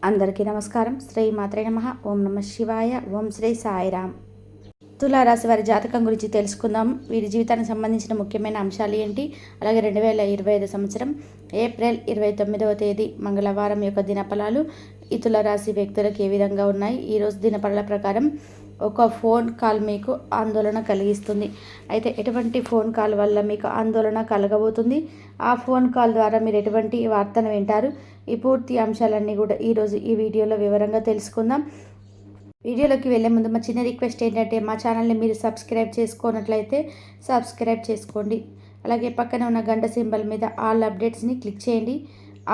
అందరికీ నమస్కారం. శ్రీ మాత్రే నమః. ఓం నమ శివాయ. ఓం శ్రీ సాయిరామ్. తులారాశి వారి జాతకం గురించి తెలుసుకుందాం. వీరి జీవితానికి సంబంధించిన ముఖ్యమైన అంశాలు ఏంటి, అలాగే 2025 సంవత్సరం ఏప్రిల్ 29వ తేదీ మంగళవారం యొక్క దినఫలాలు ఈ తులారాశి వ్యక్తులకు ఏ విధంగా ఉన్నాయి. ఈరోజు దినఫలాల ప్రకారం ఒక ఫోన్ కాల్ మీకు ఆందోళన కలిగిస్తుంది. అయితే ఎటువంటి ఫోన్ కాల్ వల్ల మీకు ఆందోళన కలగబోతుంది, ఆ ఫోన్ కాల్ ద్వారా మీరు ఎటువంటి వార్తను వింటారు, ఈ పూర్తి అంశాలన్నీ కూడా ఈరోజు ఈ వీడియోలో వివరంగా తెలుసుకుందాం. వీడియోలోకి వెళ్ళే ముందు మా చిన్న రిక్వెస్ట్ ఏంటంటే మా ఛానల్ని మీరు సబ్స్క్రైబ్ చేసుకున్నట్లయితే సబ్స్క్రైబ్ చేసుకోండి. అలాగే పక్కన ఉన్న గంట సింబల్ మీద ఆల్ అప్డేట్స్ని క్లిక్ చేయండి.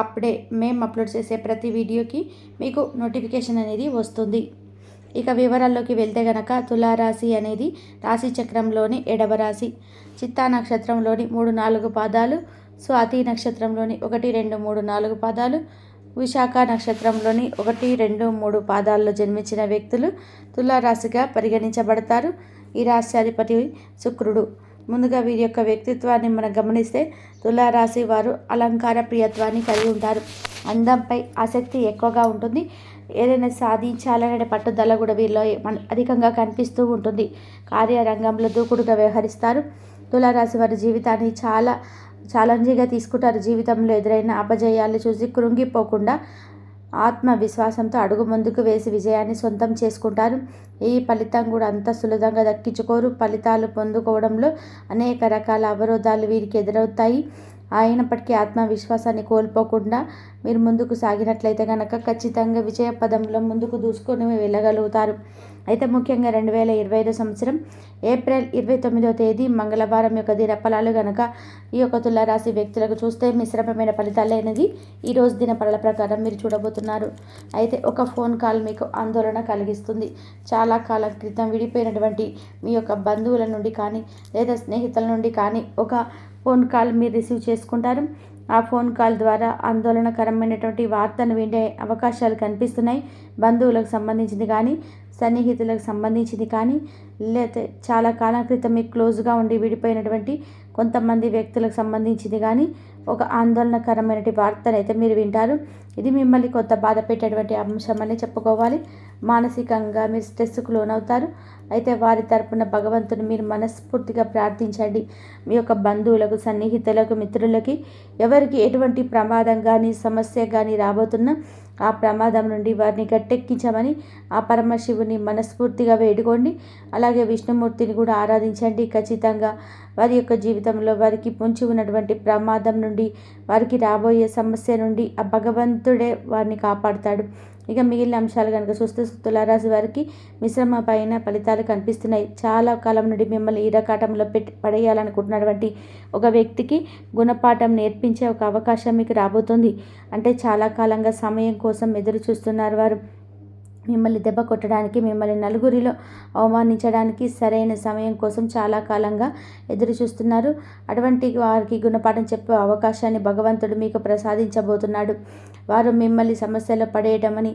అప్పుడే మేము అప్లోడ్ చేసే ప్రతి వీడియోకి మీకు నోటిఫికేషన్ అనేది వస్తుంది. ఇక వివరాల్లోకి వెళ్తే గనక తులారాశి అనేది రాశి చక్రంలోని 7వ రాశి. చిత్తా నక్షత్రంలోని 3-4 పాదాలు, స్వాతి నక్షత్రంలోని 1, 2, 3, 4 పాదాలు, విశాఖ నక్షత్రంలోని 1, 2, 3 పాదాల్లో జన్మించిన వ్యక్తులు తులారాశిగా పరిగణించబడతారు. ఈ రాశ్యాధిపతి శుక్రుడు. ముందుగా వీరి యొక్క వ్యక్తిత్వాన్ని మనం గమనిస్తే తులారాశి వారు అలంకార ప్రియత్వాన్ని కలిగి ఉంటారు. అందంపై ఆసక్తి ఎక్కువగా ఉంటుంది. ఏదైనా సాధించాలనే పట్టుదల కూడా వీరిలో అధికంగా కనిపిస్తూ ఉంటుంది. కార్యరంగంలో దూకుడుగా వ్యవహరిస్తారు. తులారాశి వారి జీవితాన్ని చాలా ఛాలెంజింగ్గా తీసుకుంటారు. జీవితంలో ఎదురైన అపజయాలు చూసి కృంగిపోకుండా ఆత్మవిశ్వాసంతో అడుగు ముందుకు వేసి విజయాన్ని సొంతం చేసుకుంటారు. ఈ ఫలితం కూడా అంత సులభంగా దక్కించుకోరు. ఫలితాలు పొందుకోవడంలో అనేక రకాల అవరోధాలు వీరికి ఎదురవుతాయి. అయినప్పటికీ ఆత్మవిశ్వాసాన్ని కోల్పోకుండా మీరు ముందుకు సాగినట్లయితే కనుక ఖచ్చితంగా విజయ పదంలో ముందుకు దూసుకొని వెళ్ళగలుగుతారు. అయితే ముఖ్యంగా 2025 సంవత్సరం ఏప్రిల్ 29వ తేదీ మంగళవారం యొక్క దినఫలాలు కనుక ఈ యొక్క తులారాశి వ్యక్తులకు చూస్తే మిశ్రమమైన ఫలితాలు అనేది ఈరోజు దినఫలాల ప్రకారం మీరు చూడబోతున్నారు. అయితే ఒక ఫోన్ కాల్ మీకు ఆందోళన కలిగిస్తుంది. చాలా కాలం క్రితం విడిపోయినటువంటి మీ యొక్క బంధువుల నుండి కానీ లేదా స్నేహితుల నుండి కానీ ఒక ఫోన్ కాల్ మీరు రిసీవ్ చేసుకుంటారు. ఆ ఫోన్ కాల్ ద్వారా ఆందోళనకరమైనటువంటి వార్తను వినే అవకాశాలు కనిపిస్తున్నాయి. బంధువులకు సంబంధించింది కానీ సన్నిహితులకు సంబంధించింది కానీ లేకపోతే చాలా కాలం క్రితం మీకు క్లోజ్గా ఉండి విడిపోయినటువంటి కొంతమంది వ్యక్తులకు సంబంధించింది కానీ ఒక ఆందోళనకరమైనటువంటి వార్తను అయితే మీరు వింటారు. ఇది మిమ్మల్ని కొంత బాధ పెట్టేటువంటి అంశం అని చెప్పుకోవాలి. మానసికంగా మీరు స్ట్రెస్కు లోనవుతారు. అయితే వారి తరపున భగవంతుని మీరు మనస్ఫూర్తిగా ప్రార్థించండి. మీ యొక్క బంధువులకు, సన్నిహితులకు, మిత్రులకి ఎవరికి ఎటువంటి ప్రమాదం కానీ సమస్య కానీ రాబోతున్నా ఆ ప్రమాదం నుండి వారిని గట్టెక్కించమని ఆ పరమశివుని మనస్ఫూర్తిగా వేడుకోండి. అలాగే విష్ణుమూర్తిని కూడా ఆరాధించండి. ఖచ్చితంగా వారి యొక్క జీవితంలో వారికి పొంచి ఉన్నటువంటి ప్రమాదం నుండి, వారికి రాబోయే సమస్య నుండి ఆ భగవంతుడే వారిని కాపాడుతాడు. ఇక మిగిలిన అంశాలు కనుక చూస్తే తులారాశి వారికి మిశ్రమ పైన ఫలితాలు కనిపిస్తున్నాయి. చాలా కాలం నుండి మిమ్మల్ని ఇరకాటంలో పడేయాలనుకుంటున్నటువంటి ఒక వ్యక్తికి గుణపాఠం నేర్పించే ఒక అవకాశం మీకు రాబోతుంది. అంటే చాలా కాలంగా సమయం కోసం ఎదురు చూస్తున్నారు వారు. మిమ్మల్ని దెబ్బ కొట్టడానికి, మిమ్మల్ని నలుగురిలో అవమానించడానికి సరైన సమయం కోసం చాలా కాలంగా ఎదురు చూస్తున్నారు. అటువంటి వారికి గుణపాఠం చెప్పే అవకాశాన్ని భగవంతుడు మీకు ప్రసాదించబోతున్నాడు. వారు మిమ్మల్ని సమస్యలో పడేయడమని,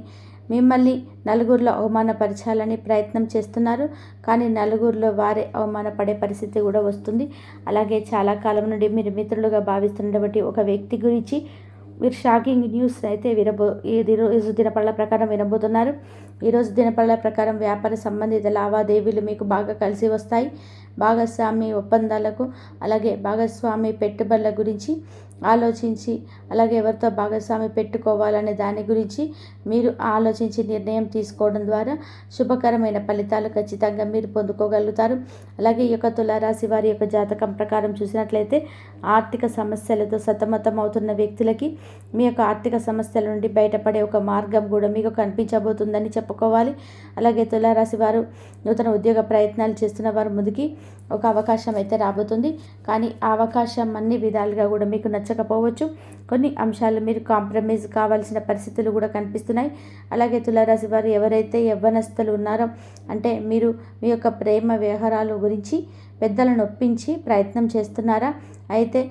మిమ్మల్ని నలుగురిలో అవమానపరచాలని ప్రయత్నం చేస్తున్నారు. కానీ నలుగురిలో వారే అవమానపడే పరిస్థితి కూడా వస్తుంది. అలాగే చాలా కాలం నుండి మీరు మిత్రులుగా భావిస్తున్నటువంటి ఒక వ్యక్తి గురించి మీరు షాకింగ్ న్యూస్ అయితే ఈరోజు దినఫలాల ప్రకారం వినబోతున్నారు. ఈరోజు దినఫలాల ప్రకారం వ్యాపార సంబంధిత లావాదేవీలు మీకు బాగా కలిసి వస్తాయి. భాగస్వామి ఒప్పందాలకు, అలాగే భాగస్వామి పెట్టుబడుల గురించి ఆలోచించి, అలాగే ఎవరితో భాగస్వామి పెట్టుకోవాలనే దాని గురించి మీరు ఆలోచించి నిర్ణయం తీసుకోవడం ద్వారా శుభకరమైన ఫలితాలు ఖచ్చితంగా మీరు పొందుకోగలుగుతారు. అలాగే ఈ యొక్క తులారాశి వారి యొక్క జాతకం ప్రకారం చూసినట్లయితే ఆర్థిక సమస్యలతో సతమతం అవుతున్న వ్యక్తులకి మీ యొక్క ఆర్థిక సమస్యల నుండి బయటపడే ఒక మార్గం కూడా మీకు కనిపించబోతుందని చెప్పుకోవాలి. అలాగే తులారాశి వారు నూతన ఉద్యోగ ప్రయత్నాలు చేస్తున్న వారు ముందుకి ఒక అవకాశం అయితే రాబోతుంది. కానీ ఆ అవకాశం అన్ని విధాలుగా కూడా మీకు నచ్చకపోవచ్చు. కొన్ని అంశాలు మీరు కాంప్రమైజ్ కావాల్సిన పరిస్థితులు కూడా కనిపిస్తున్నాయి. అలాగే తులారాశి వారు ఎవరైతే యవ్వనస్తులు ఉన్నారో, అంటే మీరు మీ యొక్క ప్రేమ వ్యవహారాల గురించి పెద్దలను ఒప్పించి ప్రయత్నం చేస్తున్నారా, అయితే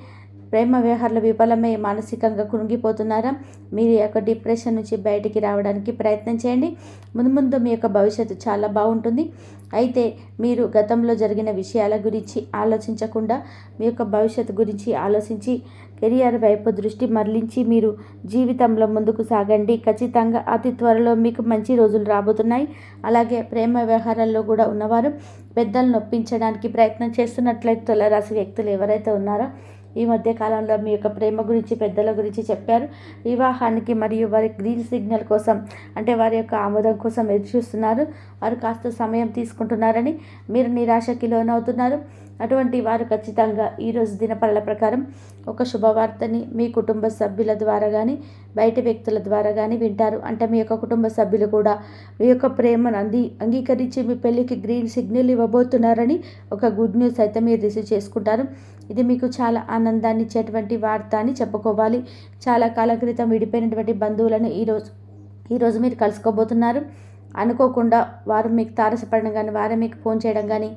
ప్రేమ వ్యవహారాలు విఫలమై మానసికంగా కృంగిపోతున్నారా, మీరు యొక్క డిప్రెషన్ నుంచి బయటికి రావడానికి ప్రయత్నం చేయండి. ముందు మీ యొక్క భవిష్యత్తు చాలా బాగుంటుంది. అయితే మీరు గతంలో జరిగిన విషయాల గురించి ఆలోచించకుండా మీ యొక్క భవిష్యత్తు గురించి ఆలోచించి కెరియర్ వైపు దృష్టి మరలించి మీరు జీవితంలో ముందుకు సాగండి. ఖచ్చితంగా అతి త్వరలో మీకు మంచి రోజులు రాబోతున్నాయి. అలాగే ప్రేమ వ్యవహారాల్లో కూడా ఉన్నవారు పెద్దలను ఒప్పించడానికి ప్రయత్నం చేస్తున్నట్లయితే తులారాశి వ్యక్తులు ఎవరైతే ఉన్నారో ఈ మధ్య కాలంలో మీ యొక్క ప్రేమ గురించి పెద్దల గురించి చెప్పారు. వివాహానికి మరియు వారి గ్రీన్ సిగ్నల్ కోసం అంటే వారి యొక్క ఆమోదం కోసం ఎదురు చూస్తున్నారు. వారు కాస్త సమయం తీసుకుంటున్నారని మీరు నిరాశకి లోనవుతున్నారు. అటువంటి వారు ఖచ్చితంగా ఈరోజు దినపరల ప్రకారం ఒక శుభవార్తని మీ కుటుంబ సభ్యుల ద్వారా కానీ బయట వ్యక్తుల ద్వారా కానీ వింటారు. అంటే మీ యొక్క కుటుంబ సభ్యులు కూడా మీ యొక్క ప్రేమను అంగీకరించి మీ పెళ్ళికి గ్రీన్ సిగ్నల్ ఇవ్వబోతున్నారని ఒక గుడ్ న్యూస్ అయితే మీరు రిసీవ్ చేసుకుంటారు. ఇది మీకు చాలా ఆనందాన్ని ఇచ్చేటువంటి వార్త అని చెప్పుకోవాలి. చాలా కాలం క్రితం విడిపోయినటువంటి బంధువులను ఈరోజు మీరు కలుసుకోబోతున్నారు. అనుకోకుండా వారు మీకు తారసపడడం కానీ వారే మీకు ఫోన్ చేయడం కానీ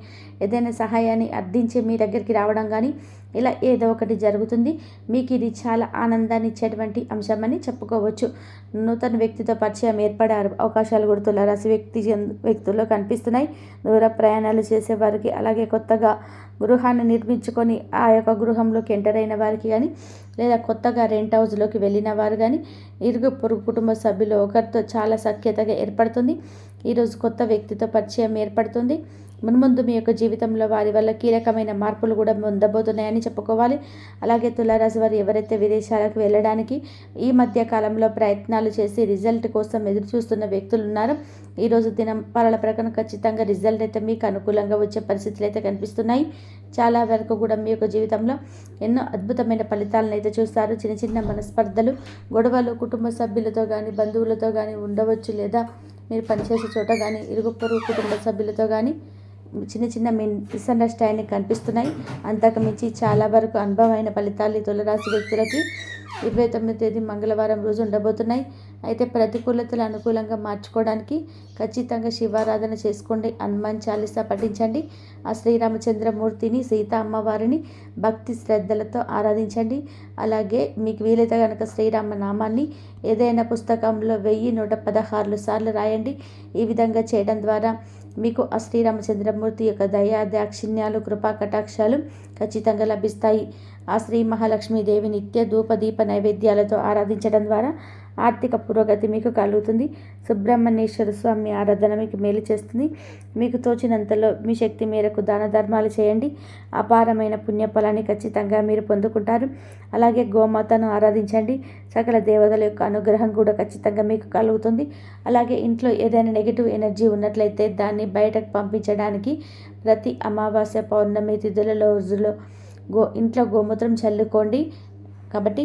ఏదైనా సహాయాన్ని అర్థించి మీ దగ్గరికి రావడం కానీ ఇలా ఏదో ఒకటి జరుగుతుంది. మీకు ఇది చాలా ఆనందాన్ని ఇచ్చేటువంటి అంశమని చెప్పుకోవచ్చు. నూతన వ్యక్తితో పరిచయం ఏర్పడే అవకాశాలు కూడా తులారాశి వ్యక్తుల్లో కనిపిస్తున్నాయి. దూర ప్రయాణాలు చేసేవారికి అలాగే కొత్తగా గృహాన్ని నిర్మించుకొని ఆ యొక్క గృహంలోకి ఎంటర్ అయిన వారికి కానీ లేదా కొత్తగా రెంట్ హౌస్లోకి వెళ్ళిన వారు కానీ ఇరుగు పొరుగు కుటుంబ సభ్యులు ఒకరితో చాలా సఖ్యతగా ఏర్పడుతుంది. ఈరోజు కొత్త వ్యక్తితో పరిచయం ఏర్పడుతుంది. మున్ముందు మీ యొక్క జీవితంలో వారి వల్ల కీలకమైన మార్పులు కూడా ఉండబోతున్నాయని చెప్పుకోవాలి. అలాగే తులారాశి వారు ఎవరైతే విదేశాలకు వెళ్ళడానికి ఈ మధ్య కాలంలో ప్రయత్నాలు చేసి రిజల్ట్ కోసం ఎదురు చూస్తున్న వ్యక్తులు ఉన్నారో ఈరోజు దినపాలన ప్రకారం ఖచ్చితంగా రిజల్ట్ అయితే మీకు అనుకూలంగా వచ్చే పరిస్థితులు అయితే కనిపిస్తున్నాయి. చాలా వరకు కూడా మీ యొక్క జీవితంలో ఎన్నో అద్భుతమైన ఫలితాలను అయితే చూస్తారు. చిన్న చిన్న మనస్పర్ధలు గొడవలు కుటుంబ సభ్యులతో కానీ బంధువులతో కానీ ఉండవచ్చు. లేదా మీరు పనిచేసే చోట కానీ ఇరుగు పొరుగు కుటుంబ సభ్యులతో కానీ చిన్న చిన్న మిస్అండర్స్టాండింగ్ కనిపిస్తున్నాయి. అంతకు మించి చాలా వరకు అనుభవమైన ఫలితాలు తులారాశి వ్యక్తులకి 29వ తేదీ మంగళవారం రోజు ఉండబోతున్నాయి. అయితే ప్రతికూలతలు అనుకూలంగా మార్చుకోవడానికి ఖచ్చితంగా శివారాధన చేసుకోండి. హనుమాన్ చాలీసా పఠించండి. ఆ శ్రీరామచంద్రమూర్తిని సీతా అమ్మవారిని భక్తి శ్రద్ధలతో ఆరాధించండి. అలాగే మీకు వీలైతే కనుక శ్రీరామ నామాన్ని ఏదైనా పుస్తకంలో 1116 సార్లు రాయండి. ఈ విధంగా చేయడం ద్వారా మీకు ఆ శ్రీరామచంద్రమూర్తి యొక్క దయా దాక్షిణ్యాలు కృపా కటాక్షాలు ఖచ్చితంగా లభిస్తాయి. ఆ శ్రీ మహాలక్ష్మీదేవి నిత్య ధూపదీప నైవేద్యాలతో ఆరాధించడం ద్వారా ఆర్థిక పురోగతి మీకు కలుగుతుంది. సుబ్రహ్మణ్యేశ్వర స్వామి ఆరాధన మీకు మేలు చేస్తుంది. మీకు తోచినంతలో మీ శక్తి మేరకు దాన ధర్మాలు చేయండి. అపారమైన పుణ్యఫలాన్ని ఖచ్చితంగా మీరు పొందుకుంటారు. అలాగే గోమాతను ఆరాధించండి. సకల దేవతల యొక్క అనుగ్రహం కూడా ఖచ్చితంగా మీకు కలుగుతుంది. అలాగే ఇంట్లో ఏదైనా నెగిటివ్ ఎనర్జీ ఉన్నట్లయితే దాన్ని బయటకు పంపించడానికి ప్రతి అమావాస్య పౌర్ణమి తిథుల రోజుల్లో ఇంట్లో గోమూత్రం చల్లుకోండి. కాబట్టి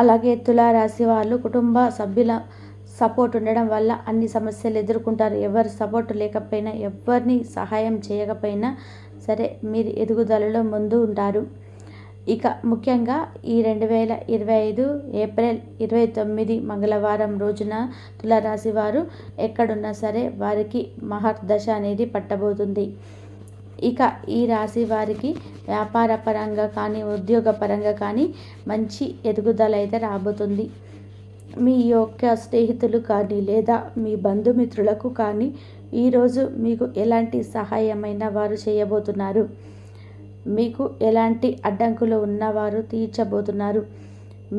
అలాగే తులారాశి వాళ్ళు కుటుంబ సభ్యుల సపోర్ట్ ఉండడం వల్ల అన్ని సమస్యలు ఎదుర్కొంటారు. ఎవరు సపోర్ట్ లేకపోయినా ఎవరిని సహాయం చేయకపోయినా సరే మీరు ఎదుగుదలలో ముందు ఉంటారు. ఇక ముఖ్యంగా ఈ 2025 ఏప్రిల్ 29 మంగళవారం రోజున తులారాశి వారు ఎక్కడున్నా సరే వారికి మహర్దశ అనేది పట్టబోతుంది. ఇక ఈ రాశి వారికి వ్యాపార పరంగా కానీ ఉద్యోగ పరంగా కానీ మంచి ఎదుగుదల అయితే రాబోతుంది. మీ యొక్క స్నేహితులు కానీ లేదా మీ బంధుమిత్రులకు కానీ ఈరోజు మీకు ఎలాంటి సహాయమైన వారు చేయబోతున్నారు. మీకు ఎలాంటి అడ్డంకులు ఉన్నవారు తీర్చబోతున్నారు.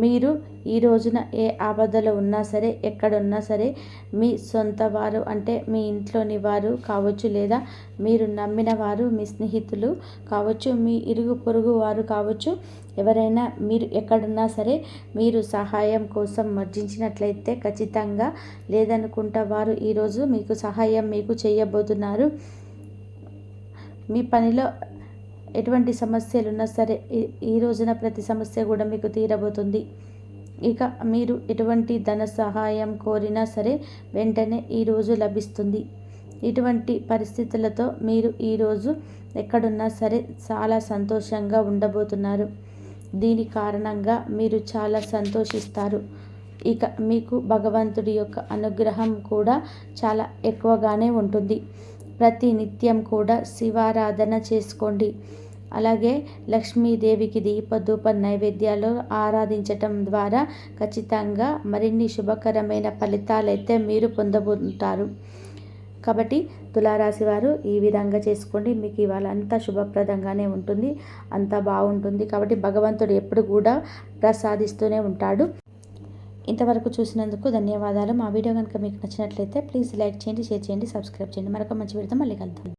మీరు ఈ రోజున ఏ ఆపదలో ఉన్నా సరే ఎక్కడున్నా సరే మీ సొంత వారు అంటే మీ ఇంట్లోని వారు కావచ్చు లేదా మీరు నమ్మిన వారు మీ స్నేహితులు కావచ్చు మీ ఇరుగు పొరుగు వారు కావచ్చు ఎవరైనా మీరు ఎక్కడున్నా సరే మీరు సహాయం కోసం మర్జించినట్లయితే ఖచ్చితంగా లేదనుకుంటా వారు ఈరోజు మీకు సహాయం మీకు చేయబోతున్నారు. మీ పనిలో ఎటువంటి సమస్యలు ఉన్నా సరే ఈ రోజున ప్రతి సమస్య కూడా మీకు తీరబోతుంది. ఇక మీరు ఎటువంటి ధన సహాయం కోరినా సరే వెంటనే ఈరోజు లభిస్తుంది. ఇటువంటి పరిస్థితులతో మీరు ఈరోజు ఎక్కడున్నా సరే చాలా సంతోషంగా ఉండబోతున్నారు. దీని కారణంగా మీరు చాలా సంతోషిస్తారు. ఇక మీకు భగవంతుడి యొక్క అనుగ్రహం కూడా చాలా ఎక్కువగానే ఉంటుంది. ప్రతి నిత్యం కూడా శివారాధన చేసుకోండి. అలాగే లక్ష్మీదేవికి దీపధూప నైవేద్యాలు ఆరాధించటం ద్వారా ఖచ్చితంగా మరిన్ని శుభకరమైన ఫలితాలైతే మీరు పొందబోతారు. కాబట్టి తులారాశి వారు ఈ విధంగా చేసుకోండి. మీకు ఇవాళ అంతా శుభప్రదంగానే ఉంటుంది, అంతా బాగుంటుంది. కాబట్టి భగవంతుడు ఎప్పుడు కూడా ప్రసాదిస్తూనే ఉంటాడు. ఇంతవరకు చూసినందుకు ధన్యవాదాలు. మా వీడియో కనుక మీకు నచ్చినట్లయితే ప్లీజ్ లైక్ చేయండి, షేర్ చేయండి, సబ్స్క్రైబ్ చేయండి. మరొక మంచి వీడియోతో మళ్ళీ కలుద్దాం.